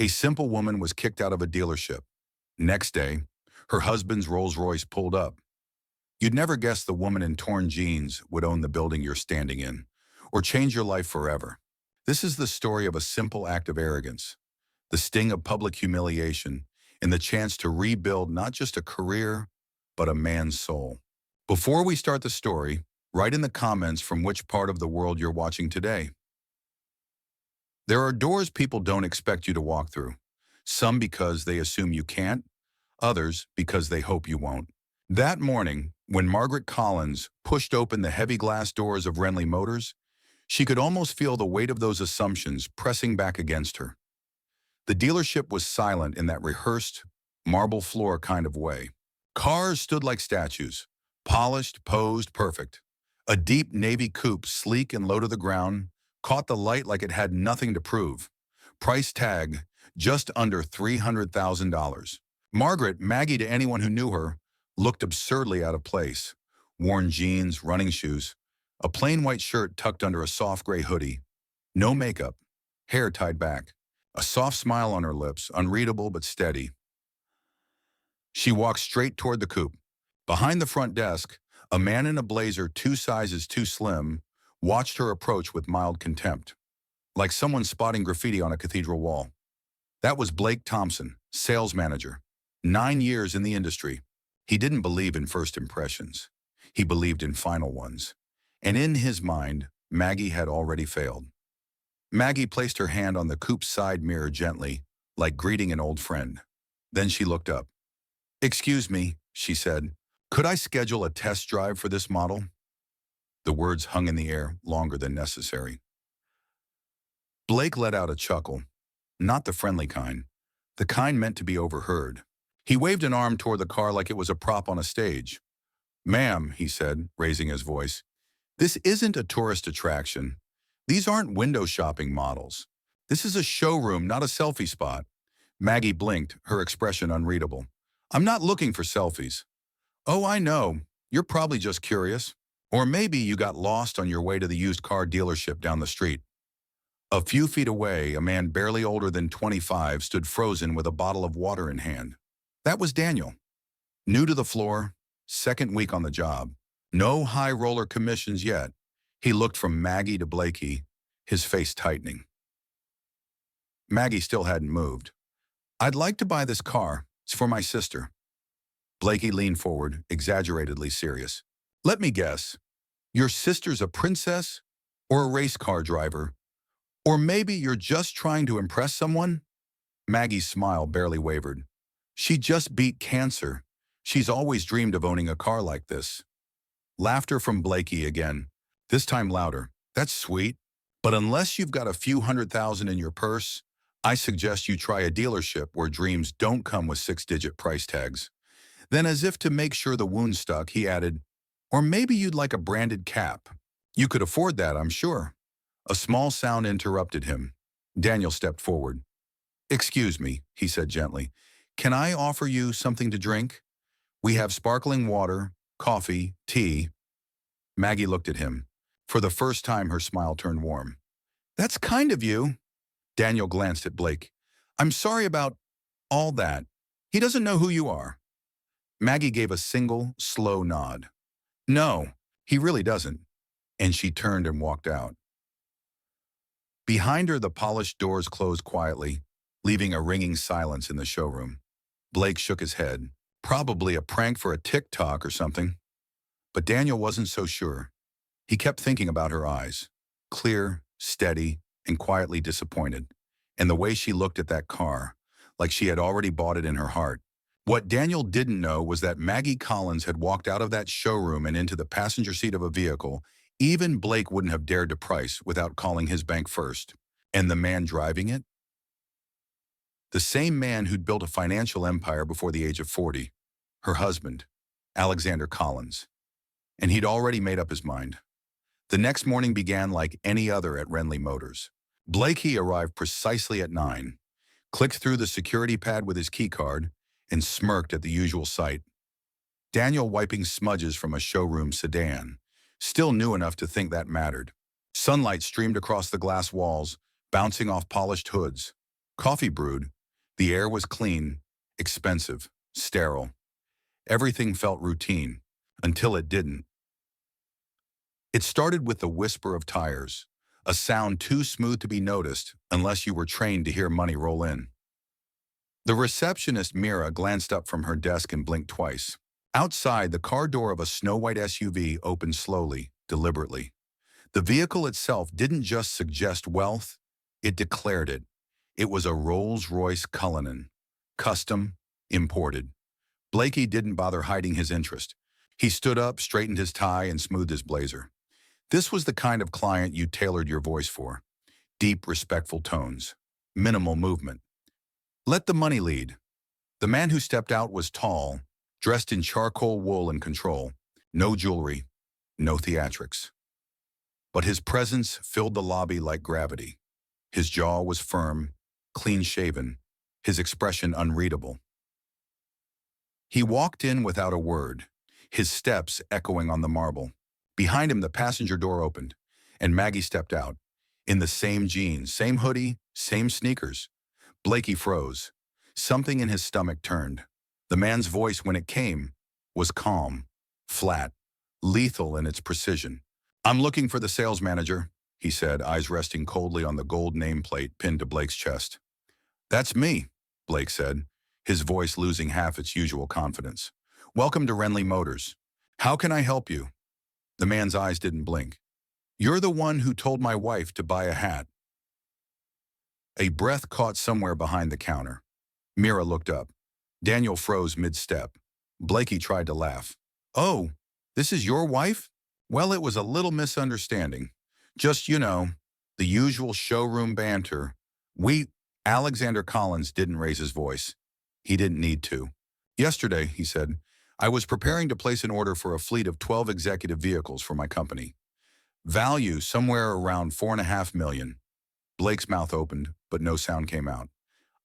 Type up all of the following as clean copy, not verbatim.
A simple woman was kicked out of a dealership. Next day, her husband's Rolls-Royce pulled up. You'd never guess the woman in torn jeans would own the building you're standing in, or change your life forever. This is the story of a simple act of arrogance, the sting of public humiliation, and the chance to rebuild not just a career, but a man's soul. Before we start the story, write in the comments from which part of the world you're watching today. There are doors people don't expect you to walk through, some because they assume you can't, others because they hope you won't. That morning, when Margaret Collins pushed open the heavy glass doors of Renly Motors, she could almost feel the weight of those assumptions pressing back against her. The dealership was silent in that rehearsed, marble floor kind of way. Cars stood like statues, polished, posed, perfect. A deep navy coupe, sleek and low to the ground, caught the light like it had nothing to prove. Price tag, just under $300,000. Margaret, Maggie to anyone who knew her, looked absurdly out of place. Worn jeans, running shoes, a plain white shirt tucked under a soft gray hoodie. No makeup, hair tied back. A soft smile on her lips, unreadable but steady. She walked straight toward the coupe. Behind the front desk, a man in a blazer 2 sizes too slim watched her approach with mild contempt, like someone spotting graffiti on a cathedral wall. That was Blake Thompson, sales manager. 9 years in the industry. He didn't believe in first impressions. He believed in final ones. And in his mind, Maggie had already failed. Maggie placed her hand on the coupe's side mirror gently, like greeting an old friend. Then she looked up. "Excuse me," she said. "Could I schedule a test drive for this model?" The words hung in the air longer than necessary. Blake let out a chuckle, not the friendly kind, the kind meant to be overheard. He waved an arm toward the car like it was a prop on a stage. "Ma'am," he said, raising his voice, "this isn't a tourist attraction. These aren't window shopping models. This is a showroom, not a selfie spot." Maggie blinked, her expression unreadable. "I'm not looking for selfies." "Oh, I know. You're probably just curious. Or maybe you got lost on your way to the used car dealership down the street." A few feet away, a man barely older than 25 stood frozen with a bottle of water in hand. That was Daniel. New to the floor, second week on the job. No high roller commissions yet. He looked from Maggie to Blakey, his face tightening. Maggie still hadn't moved. "I'd like to buy this car. It's for my sister." Blakey leaned forward, exaggeratedly serious. "Let me guess. Your sister's a princess or a race car driver? Or maybe you're just trying to impress someone?" Maggie's smile barely wavered. "She just beat cancer. She's always dreamed of owning a car like this." Laughter from Blakey again, this time louder. "That's sweet. But unless you've got a few $100,000 in your purse, I suggest you try a dealership where dreams don't come with 6-digit price tags." Then, as if to make sure the wound stuck, he added, "Or maybe you'd like a branded cap. You could afford that, I'm sure." A small sound interrupted him. Daniel stepped forward. "Excuse me," he said gently. "Can I offer you something to drink? We have sparkling water, coffee, tea." Maggie looked at him. For the first time, her smile turned warm. "That's kind of you." Daniel glanced at Blake. "I'm sorry about all that. He doesn't know who you are." Maggie gave a single, slow nod. "No, he really doesn't." And she turned and walked out. Behind her, the polished doors closed quietly, leaving a ringing silence in the showroom. Blake shook his head. Probably a prank for a TikTok or something. But Daniel wasn't so sure. He kept thinking about her eyes, clear, steady, and quietly disappointed, and the way she looked at that car, like she had already bought it in her heart. What Daniel didn't know was that Maggie Collins had walked out of that showroom and into the passenger seat of a vehicle even Blake wouldn't have dared to price without calling his bank first. And the man driving it? The same man who'd built a financial empire before the age of 40. Her husband, Alexander Collins. And he'd already made up his mind. The next morning began like any other at Renly Motors. Blakey arrived precisely at 9, clicked through the security pad with his keycard, and smirked at the usual sight. Daniel wiping smudges from a showroom sedan, still new enough to think that mattered. Sunlight streamed across the glass walls, bouncing off polished hoods. Coffee brewed. The air was clean, expensive, sterile. Everything felt routine, until it didn't. It started with the whisper of tires, a sound too smooth to be noticed unless you were trained to hear money roll in. The receptionist Mira glanced up from her desk and blinked twice. Outside, the car door of a snow-white SUV opened slowly, deliberately. The vehicle itself didn't just suggest wealth, it declared it. It was a Rolls-Royce Cullinan, custom, imported. Blakey didn't bother hiding his interest. He stood up, straightened his tie, and smoothed his blazer. This was the kind of client you tailored your voice for. Deep, respectful tones. Minimal movement. Let the money lead. The man who stepped out was tall, dressed in charcoal wool and control. No jewelry, no theatrics. But his presence filled the lobby like gravity. His jaw was firm, clean-shaven, his expression unreadable. He walked in without a word, his steps echoing on the marble. Behind him, the passenger door opened, and Maggie stepped out, in the same jeans, same hoodie, same sneakers. Blakey froze. Something in his stomach turned. The man's voice, when it came, was calm, flat, lethal in its precision. "I'm looking for the sales manager," he said, eyes resting coldly on the gold nameplate pinned to Blake's chest. "That's me," Blake said, his voice losing half its usual confidence. "Welcome to Renly Motors. How can I help you?" The man's eyes didn't blink. "You're the one who told my wife to buy a hat." A breath caught somewhere behind the counter. Mira looked up. Daniel froze mid-step. Blakey tried to laugh. "Oh, this is your wife? Well, it was a little misunderstanding. Just, the usual showroom banter. Alexander Collins didn't raise his voice. He didn't need to. "Yesterday," he said, "I was preparing to place an order for a fleet of 12 executive vehicles for my company. Value somewhere around $4.5 million. Blake's mouth opened, but no sound came out.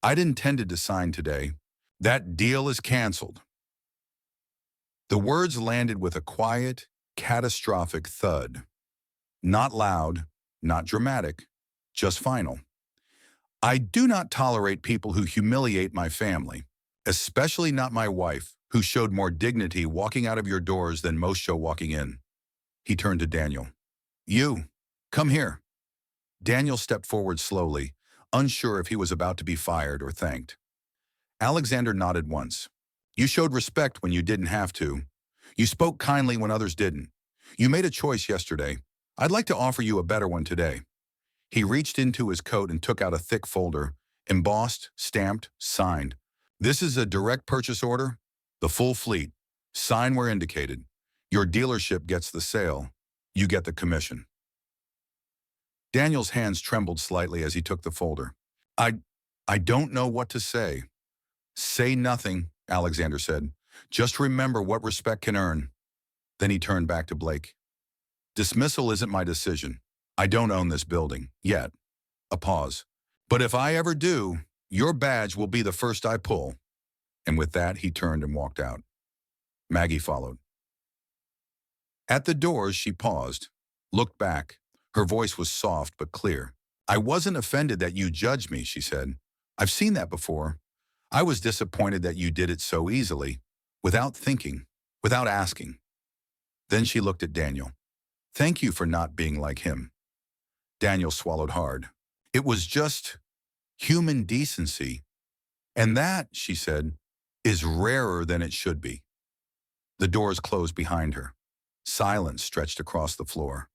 "I'd intended to sign today. That deal is canceled." The words landed with a quiet, catastrophic thud. Not loud, not dramatic, just final. "I do not tolerate people who humiliate my family, especially not my wife, who showed more dignity walking out of your doors than most show walking in." He turned to Daniel. "You, come here." Daniel stepped forward slowly, unsure if he was about to be fired or thanked. Alexander nodded once. "You showed respect when you didn't have to. You spoke kindly when others didn't. You made a choice yesterday. I'd like to offer you a better one today." He reached into his coat and took out a thick folder, embossed, stamped, signed. "This is a direct purchase order. The full fleet. Sign where indicated. Your dealership gets the sale. You get the commission." Daniel's hands trembled slightly as he took the folder. I don't know what to say." "Say nothing," Alexander said. "Just remember what respect can earn." Then he turned back to Blake. "Dismissal isn't my decision. I don't own this building, yet." A pause. "But if I ever do, your badge will be the first I pull." And with that, he turned and walked out. Maggie followed. At the doors, she paused, looked back. Her voice was soft but clear. "I wasn't offended that you judged me," she said. "I've seen that before. I was disappointed that you did it so easily, without thinking, without asking." Then she looked at Daniel. "Thank you for not being like him." Daniel swallowed hard. "It was just human decency. And that," she said, "is rarer than it should be." The doors closed behind her. Silence stretched across the floor.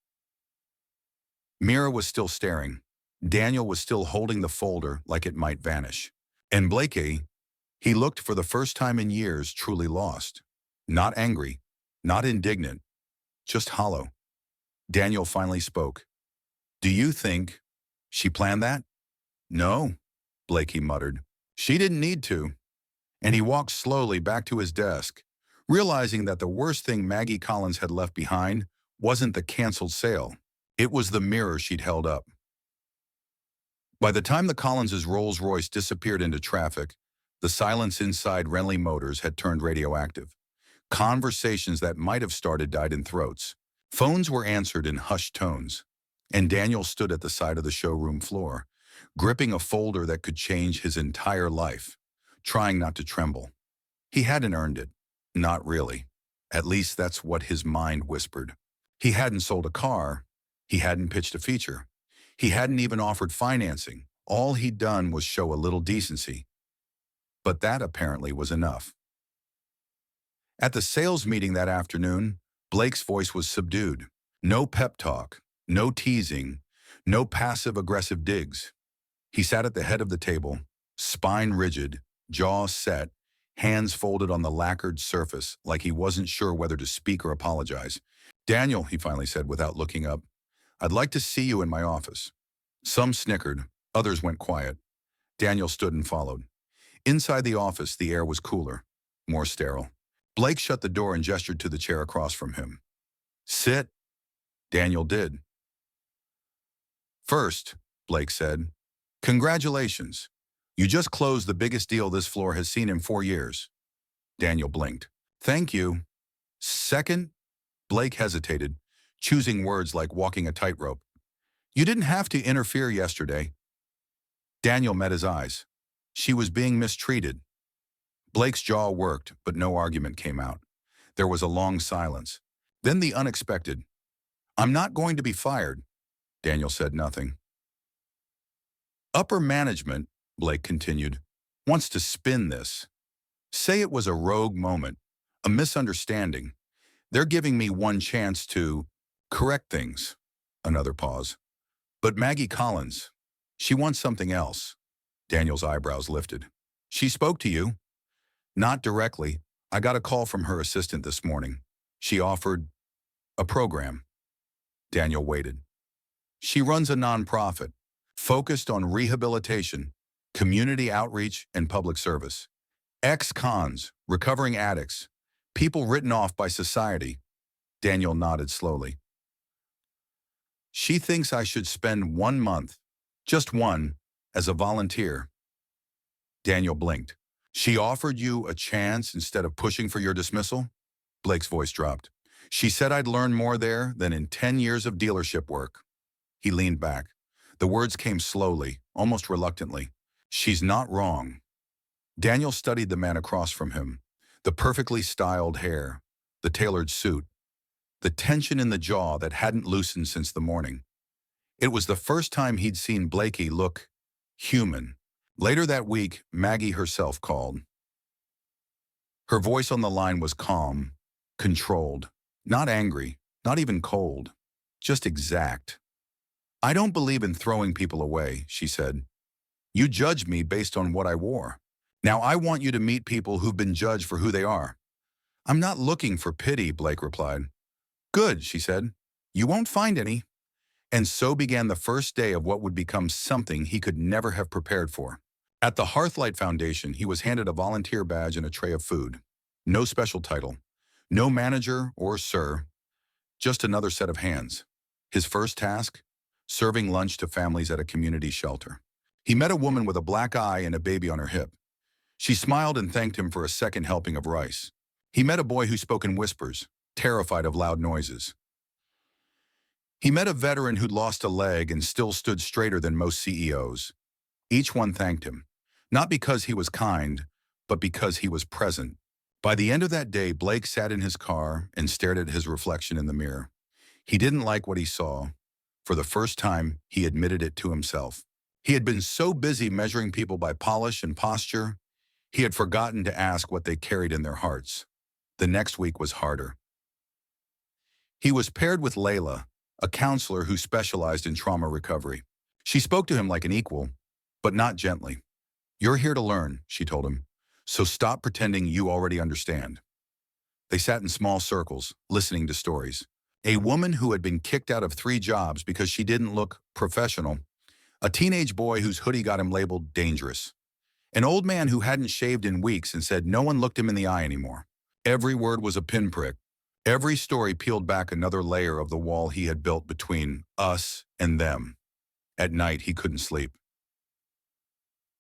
Mira was still staring. Daniel was still holding the folder like it might vanish. And Blakey, he looked for the first time in years truly lost. Not angry, not indignant, just hollow. Daniel finally spoke. "Do you think she planned that?" "No," Blakey muttered. "She didn't need to." And he walked slowly back to his desk, realizing that the worst thing Maggie Collins had left behind wasn't the canceled sale. It was the mirror she'd held up. By the time the Collins' Rolls-Royce disappeared into traffic, the silence inside Renly Motors had turned radioactive. Conversations that might have started died in throats. Phones were answered in hushed tones. And Daniel stood at the side of the showroom floor, gripping a folder that could change his entire life, trying not to tremble. He hadn't earned it. Not really. At least that's what his mind whispered. He hadn't sold a car. He hadn't pitched a feature. He hadn't even offered financing. All he'd done was show a little decency. But that apparently was enough. At the sales meeting that afternoon, Blake's voice was subdued. No pep talk, no teasing, no passive-aggressive digs. He sat at the head of the table, spine rigid, jaw set, hands folded on the lacquered surface like he wasn't sure whether to speak or apologize. "Daniel," he finally said without looking up, "I'd like to see you in my office." Some snickered, others went quiet. Daniel stood and followed. Inside the office, the air was cooler, more sterile. Blake shut the door and gestured to the chair across from him. "Sit." Daniel did. "First," Blake said, "congratulations. You just closed the biggest deal this floor has seen in 4 years." Daniel blinked. "Thank you." "Second," Blake hesitated, choosing words like walking a tightrope. "You didn't have to interfere yesterday." Daniel met his eyes. She was being mistreated. Blake's jaw worked, but no argument came out. There was a long silence. Then the unexpected. "I'm not going to be fired." Daniel said nothing. "Upper management," Blake continued, "wants to spin this. Say it was a rogue moment, a misunderstanding. They're giving me one chance to correct things." Another pause. "But Maggie Collins, she wants something else." Daniel's eyebrows lifted. "She spoke to you?" "Not directly. I got a call from her assistant this morning. She offered a program." Daniel waited. "She runs a nonprofit, focused on rehabilitation, community outreach, and public service. Ex-cons, recovering addicts, people written off by society." Daniel nodded slowly. "She thinks I should spend 1 month, just one, as a volunteer." Daniel blinked. "She offered you a chance instead of pushing for your dismissal?" Blake's voice dropped. "She said I'd learn more there than in 10 years of dealership work." He leaned back. The words came slowly, almost reluctantly. "She's not wrong." Daniel studied the man across from him. The perfectly styled hair, the tailored suit, the tension in the jaw that hadn't loosened since the morning. It was the first time he'd seen Blakey look human. Later that week, Maggie herself called. Her voice on the line was calm, controlled, not angry, not even cold, just exact. "I don't believe in throwing people away," she said. "You judged me based on what I wore. Now I want you to meet people who've been judged for who they are." "I'm not looking for pity," Blake replied. "Good," she said. "You won't find any." And so began the first day of what would become something he could never have prepared for. At the Hearthlight Foundation, he was handed a volunteer badge and a tray of food. No special title. No manager or sir. Just another set of hands. His first task? Serving lunch to families at a community shelter. He met a woman with a black eye and a baby on her hip. She smiled and thanked him for a second helping of rice. He met a boy who spoke in whispers, terrified of loud noises. He met a veteran who'd lost a leg and still stood straighter than most CEOs. Each one thanked him, not because he was kind, but because he was present. By the end of that day, Blake sat in his car and stared at his reflection in the mirror. He didn't like what he saw. For the first time, he admitted it to himself. He had been so busy measuring people by polish and posture, he had forgotten to ask what they carried in their hearts. The next week was harder. He was paired with Layla, a counselor who specialized in trauma recovery. She spoke to him like an equal, but not gently. "You're here to learn," she told him, "so stop pretending you already understand." They sat in small circles, listening to stories. A woman who had been kicked out of 3 jobs because she didn't look professional. A teenage boy whose hoodie got him labeled dangerous. An old man who hadn't shaved in weeks and said no one looked him in the eye anymore. Every word was a pinprick. Every story peeled back another layer of the wall he had built between us and them. At night, he couldn't sleep.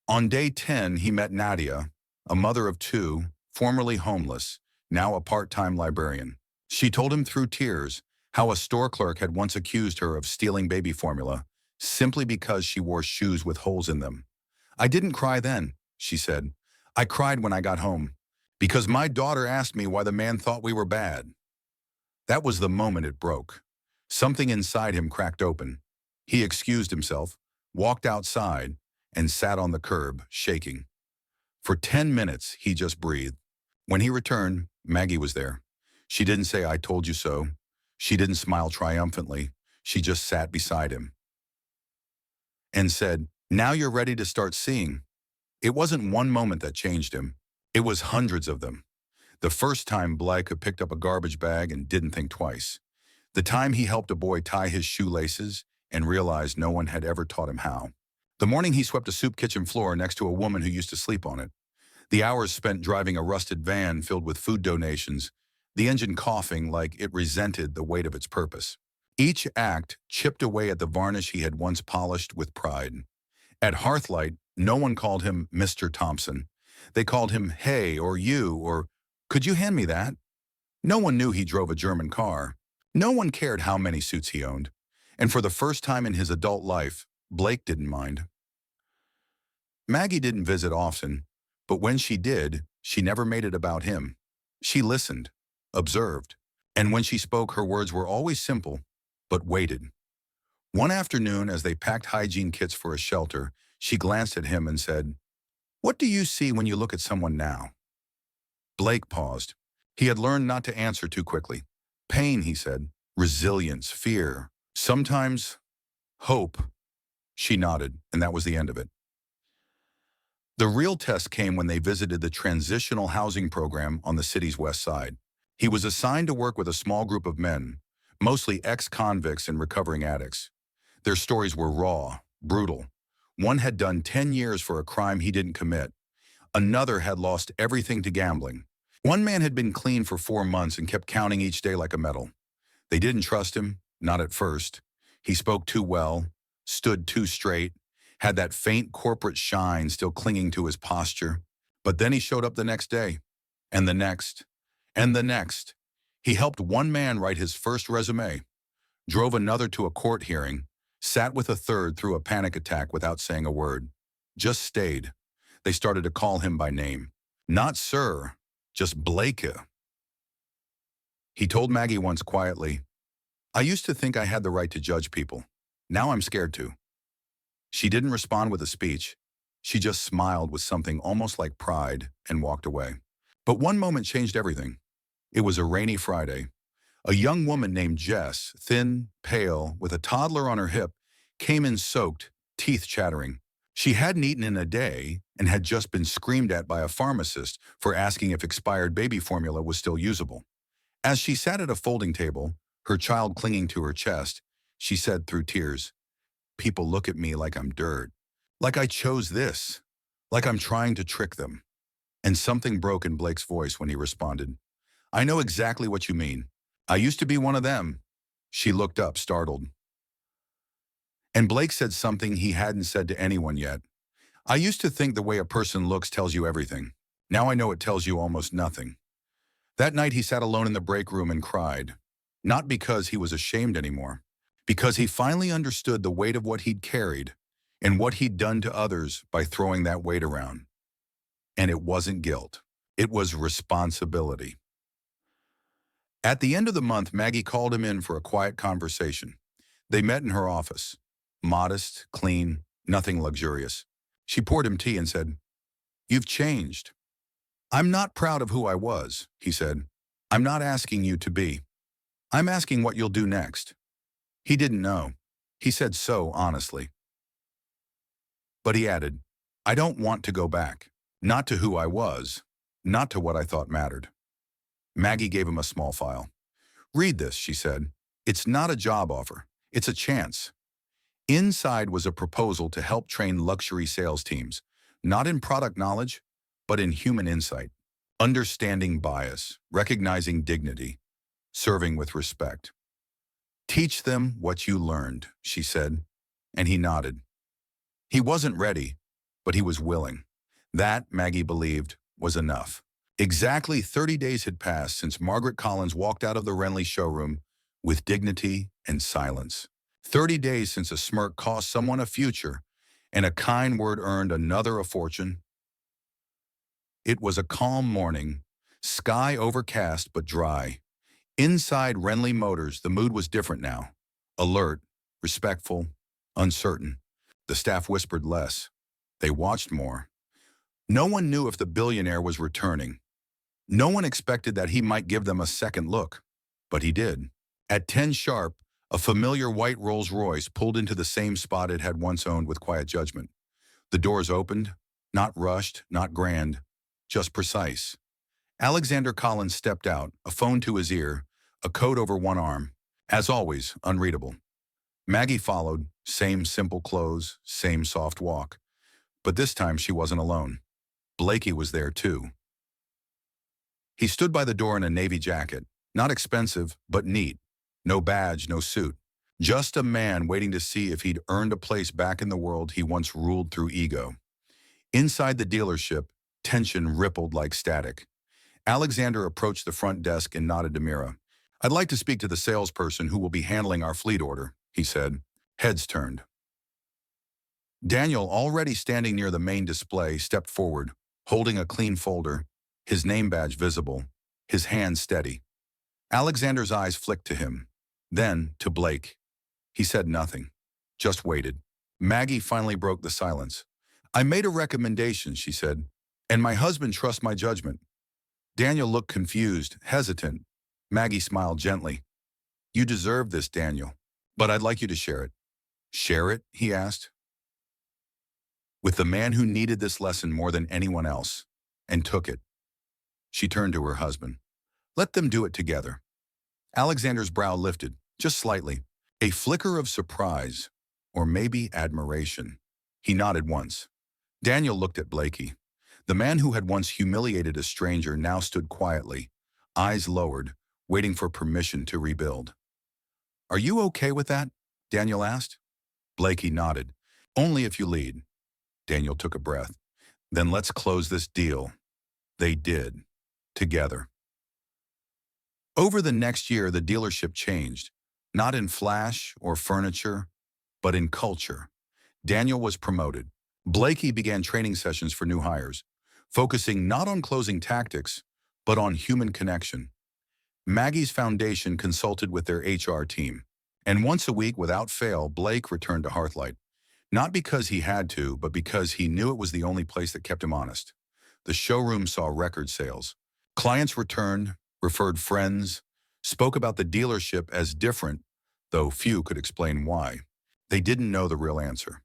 On day 10, he met Nadia, a mother of 2, formerly homeless, now a part-time librarian. She told him through tears how a store clerk had once accused her of stealing baby formula, simply because she wore shoes with holes in them. I didn't cry then, she said. I cried when I got home, because my daughter asked me why the man thought we were bad. That was the moment it broke. Something inside him cracked open. He excused himself, walked outside, and sat on the curb, shaking. For 10 minutes, he just breathed. When he returned, Maggie was there. She didn't say, I told you so. She didn't smile triumphantly. She just sat beside him and said, now you're ready to start seeing. It wasn't one moment that changed him. It was hundreds of them. The first time Blake had picked up a garbage bag and didn't think twice. The time he helped a boy tie his shoelaces and realized no one had ever taught him how. The morning he swept a soup kitchen floor next to a woman who used to sleep on it. The hours spent driving a rusted van filled with food donations, the engine coughing like it resented the weight of its purpose. Each act chipped away at the varnish he had once polished with pride. At Hearthlight, no one called him Mr. Thompson. They called him hey or you or could you hand me that? No one knew he drove a German car. No one cared how many suits he owned. And for the first time in his adult life, Blake didn't mind. Maggie didn't visit often, but when she did, she never made it about him. She listened, observed, and when she spoke, her words were always simple, but weighted. One afternoon, as they packed hygiene kits for a shelter, she glanced at him and said, what do you see when you look at someone now? Blake paused. He had learned not to answer too quickly. Pain, he said. Resilience, fear. Sometimes, hope. She nodded, and that was the end of it. The real test came when they visited the transitional housing program on the city's west side. He was assigned to work with a small group of men, mostly ex-convicts and recovering addicts. Their stories were raw, brutal. One had done 10 years for a crime he didn't commit. Another had lost everything to gambling. One man had been clean for 4 months and kept counting each day like a medal. They didn't trust him, not at first. He spoke too well, stood too straight, had that faint corporate shine still clinging to his posture. But then he showed up the next day, and the next, and the next. He helped one man write his first resume, drove another to a court hearing, sat with a third through a panic attack without saying a word. Just stayed. They started to call him by name. Not sir, just Blake. He told Maggie once quietly, I used to think I had the right to judge people. Now I'm scared to. She didn't respond with a speech. She just smiled with something almost like pride and walked away. But one moment changed everything. It was a rainy Friday. A young woman named Jess, thin, pale, with a toddler on her hip, came in soaked, teeth chattering. She hadn't eaten in a day and had just been screamed at by a pharmacist for asking if expired baby formula was still usable. As she sat at a folding table, her child clinging to her chest, she said through tears, people look at me like I'm dirt, like I chose this, like I'm trying to trick them. And something broke in Blake's voice when he responded, I know exactly what you mean. I used to be one of them. She looked up, startled. And Blake said something he hadn't said to anyone yet. I used to think the way a person looks tells you everything. Now I know it tells you almost nothing. That night he sat alone in the break room and cried. Not because he was ashamed anymore, because he finally understood the weight of what he'd carried and what he'd done to others by throwing that weight around. And it wasn't guilt. It was responsibility. At the end of the month, Maggie called him in for a quiet conversation. They met in her office. Modest, clean, nothing luxurious. She poured him tea and said, You've changed. I'm not proud of who I was, he said. I'm not asking you to be. I'm asking what you'll do next. He didn't know. He said so honestly. But he added, I don't want to go back. Not to who I was. Not to what I thought mattered. Maggie gave him a small file. Read this, she said. It's not a job offer. It's a chance. Inside was a proposal to help train luxury sales teams, not in product knowledge, but in human insight, understanding bias, recognizing dignity, serving with respect. Teach them what you learned, she said, and he nodded. He wasn't ready, but he was willing. That, Maggie believed, was enough. Exactly 30 days had passed since Margaret Collins walked out of the Renly showroom with dignity and silence. 30 days since a smirk cost someone a future and a kind word earned another a fortune. It was a calm morning, sky overcast but dry. Inside Renly Motors, the mood was different now. Alert, respectful, uncertain. The staff whispered less. They watched more. No one knew if the billionaire was returning. No one expected that he might give them a second look. But he did. At 10 sharp, a familiar white Rolls-Royce pulled into the same spot it had once owned with quiet judgment. The doors opened, not rushed, not grand, just precise. Alexander Collins stepped out, a phone to his ear, a coat over one arm. As always, unreadable. Maggie followed, same simple clothes, same soft walk. But this time she wasn't alone. Blakey was there too. He stood by the door in a navy jacket, not expensive, but neat. No badge, no suit. Just a man waiting to see if he'd earned a place back in the world he once ruled through ego. Inside the dealership, tension rippled like static. Alexander approached the front desk and nodded to Mira. "I'd like to speak to the salesperson who will be handling our fleet order," he said. Heads turned. Daniel, already standing near the main display, stepped forward, holding a clean folder, his name badge visible, his hand steady. Alexander's eyes flicked to him, then to Blake. He said nothing, just waited. Maggie finally broke the silence. "I made a recommendation," she said, "and my husband trusts my judgment." Daniel looked confused, hesitant. Maggie smiled gently. "You deserve this, Daniel, but I'd like you to share it." "Share it?" he asked. "With the man who needed this lesson more than anyone else, and took it." She turned to her husband. "Let them do it together." Alexander's brow lifted, just slightly, a flicker of surprise, or maybe admiration. He nodded once. Daniel looked at Blakey. The man who had once humiliated a stranger now stood quietly, eyes lowered, waiting for permission to rebuild. "Are you okay with that?" Daniel asked. Blakey nodded. "Only if you lead." Daniel took a breath. "Then let's close this deal." They did. Together. Over the next year, the dealership changed, not in flash or furniture, but in culture. Daniel was promoted. Blakey began training sessions for new hires, focusing not on closing tactics, but on human connection. Maggie's foundation consulted with their HR team, and once a week, without fail, Blake returned to Hearthlight. Not because he had to, but because he knew it was the only place that kept him honest. The showroom saw record sales. Clients returned, referred friends, spoke about the dealership as different, though few could explain why. They didn't know the real answer.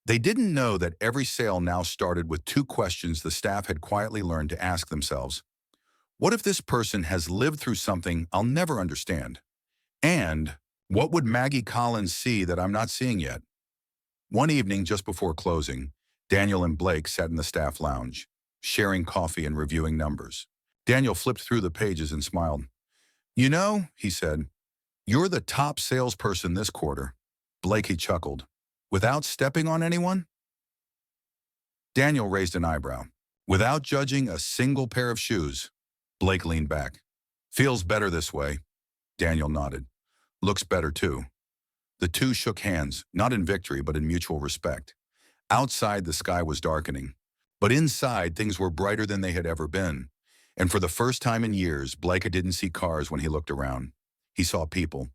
They didn't know that every sale now started with two questions the staff had quietly learned to ask themselves. What if this person has lived through something I'll never understand? And what would Maggie Collins see that I'm not seeing yet? One evening, just before closing, Daniel and Blake sat in the staff lounge, sharing coffee and reviewing numbers. Daniel flipped through the pages and smiled. "You know," he said, "you're the top salesperson this quarter." Blakey chuckled. "Without stepping on anyone?" Daniel raised an eyebrow. "Without judging a single pair of shoes." Blake leaned back. "Feels better this way." Daniel nodded. "Looks better too." The two shook hands, not in victory but in mutual respect. Outside, the sky was darkening. But inside, things were brighter than they had ever been. And for the first time in years, Blake didn't see cars when he looked around. He saw people.